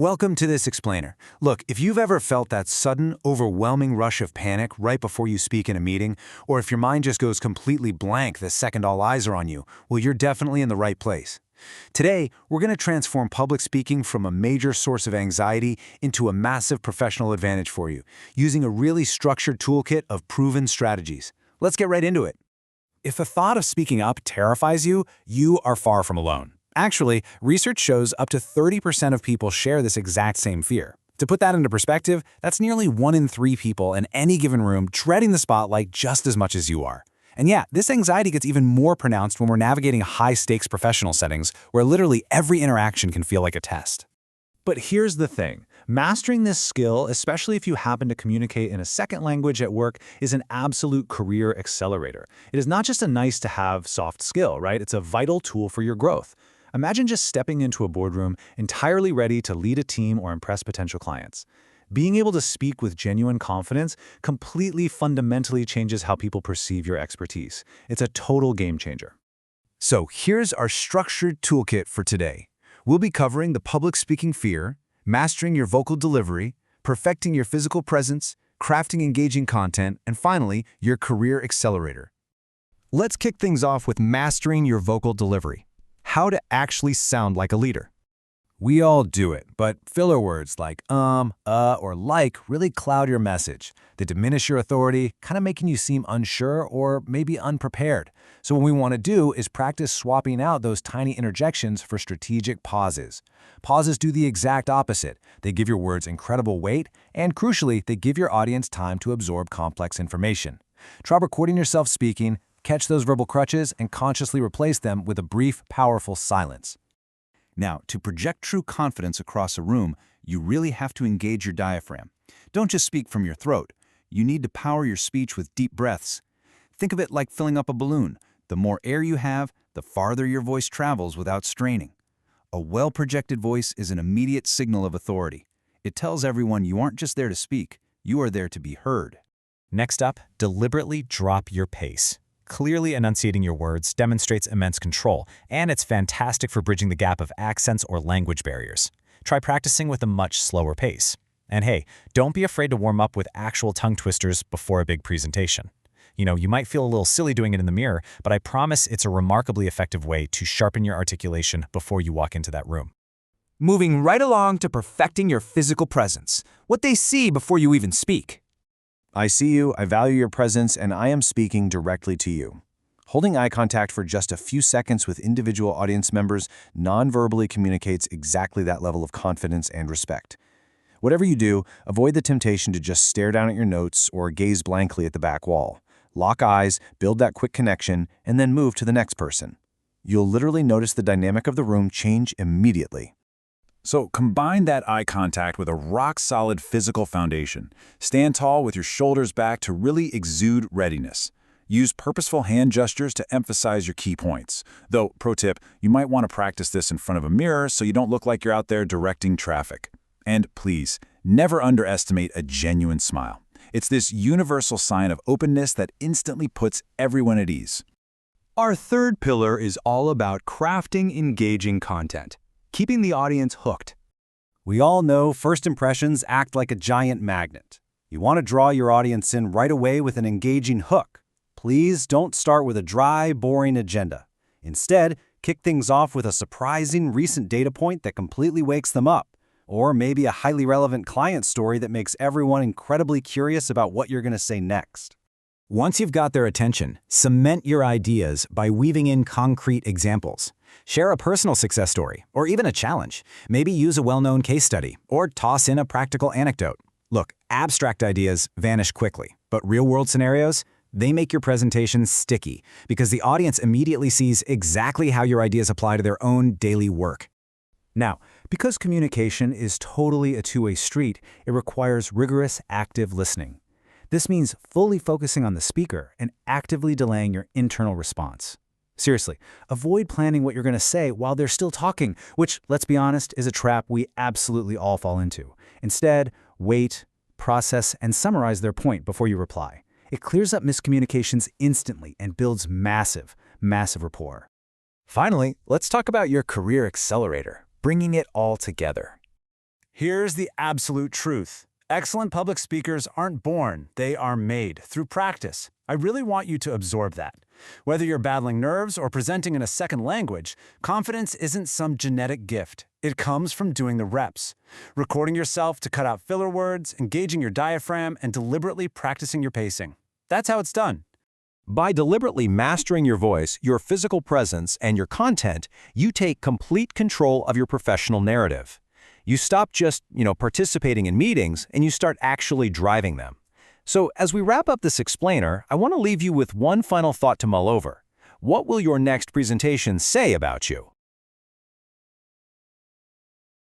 Welcome to this explainer. Look, if you've ever felt that sudden, overwhelming rush of panic right before you speak in a meeting, or if your mind just goes completely blank the second all eyes are on you, well, you're definitely in the right place. Today, we're going to transform public speaking from a major source of anxiety into a massive professional advantage for you, using a really structured toolkit of proven strategies. Let's get right into it. If the thought of speaking up terrifies you, you are far from alone. Actually, research shows up to 30% of people share this exact same fear. To put that into perspective, that's nearly 1 in 3 people in any given room dreading the spotlight just as much as you are. And yeah, this anxiety gets even more pronounced when we're navigating high-stakes professional settings where literally every interaction can feel like a test. But here's the thing. Mastering this skill, especially if you happen to communicate in a second language at work, is an absolute career accelerator. It is not just a nice-to-have soft skill, right? It's a vital tool for your growth. Imagine just stepping into a boardroom entirely ready to lead a team or impress potential clients. Being able to speak with genuine confidence completely fundamentally changes how people perceive your expertise. It's a total game changer. So here's our structured toolkit for today. We'll be covering the public speaking fear, mastering your vocal delivery, perfecting your physical presence, crafting engaging content, and finally, your career accelerator. Let's kick things off with mastering your vocal delivery. How to actually sound like a leader. We all do it, but filler words like or like really cloud your message. They diminish your authority, kind of making you seem unsure or maybe unprepared. So what we want to do is practice swapping out those tiny interjections for strategic pauses. Pauses do the exact opposite. They give your words incredible weight, and crucially, they give your audience time to absorb complex information. Try recording yourself speaking, catch those verbal crutches, and consciously replace them with a brief, powerful silence. Now, to project true confidence across a room, you really have to engage your diaphragm. Don't just speak from your throat. You need to power your speech with deep breaths. Think of it like filling up a balloon. The more air you have, the farther your voice travels without straining. A well-projected voice is an immediate signal of authority. It tells everyone you aren't just there to speak, you are there to be heard. Next up, deliberately drop your pace. Clearly enunciating your words demonstrates immense control, and it's fantastic for bridging the gap of accents or language barriers. Try practicing with a much slower pace. And hey, don't be afraid to warm up with actual tongue twisters before a big presentation. You might feel a little silly doing it in the mirror, but I promise it's a remarkably effective way to sharpen your articulation before you walk into that room. Moving right along to perfecting your physical presence, what they see before you even speak. I see you, I value your presence, and I am speaking directly to you. Holding eye contact for just a few seconds with individual audience members non-verbally communicates exactly that level of confidence and respect. Whatever you do, avoid the temptation to just stare down at your notes or gaze blankly at the back wall. Lock eyes, build that quick connection, and then move to the next person. You'll literally notice the dynamic of the room change immediately. So combine that eye contact with a rock-solid physical foundation. Stand tall with your shoulders back to really exude readiness. Use purposeful hand gestures to emphasize your key points. Though, pro tip, you might want to practice this in front of a mirror so you don't look like you're out there directing traffic. And please, never underestimate a genuine smile. It's this universal sign of openness that instantly puts everyone at ease. Our third pillar is all about crafting engaging content, keeping the audience hooked. We all know first impressions act like a giant magnet. You want to draw your audience in right away with an engaging hook. Please don't start with a dry, boring agenda. Instead, kick things off with a surprising recent data point that completely wakes them up, or maybe a highly relevant client story that makes everyone incredibly curious about what you're going to say next. Once you've got their attention, cement your ideas by weaving in concrete examples. Share a personal success story, or even a challenge. Maybe use a well-known case study, or toss in a practical anecdote. Look, abstract ideas vanish quickly, but real-world scenarios, they make your presentation sticky because the audience immediately sees exactly how your ideas apply to their own daily work. Now, because communication is totally a two-way street, it requires rigorous, active listening. This means fully focusing on the speaker and actively delaying your internal response. Seriously, avoid planning what you're going to say while they're still talking, which, let's be honest, is a trap we absolutely all fall into. Instead, wait, process, and summarize their point before you reply. It clears up miscommunications instantly and builds massive, massive rapport. Finally, let's talk about your career accelerator, bringing it all together. Here's the absolute truth. Excellent public speakers aren't born, they are made through practice. I really want you to absorb that. Whether you're battling nerves or presenting in a second language, confidence isn't some genetic gift. It comes from doing the reps. Recording yourself to cut out filler words, engaging your diaphragm, and deliberately practicing your pacing. That's how it's done. By deliberately mastering your voice, your physical presence, and your content, you take complete control of your professional narrative. You stop just, participating in meetings, and you start actually driving them. So as we wrap up this explainer, I want to leave you with one final thought to mull over. What will your next presentation say about you?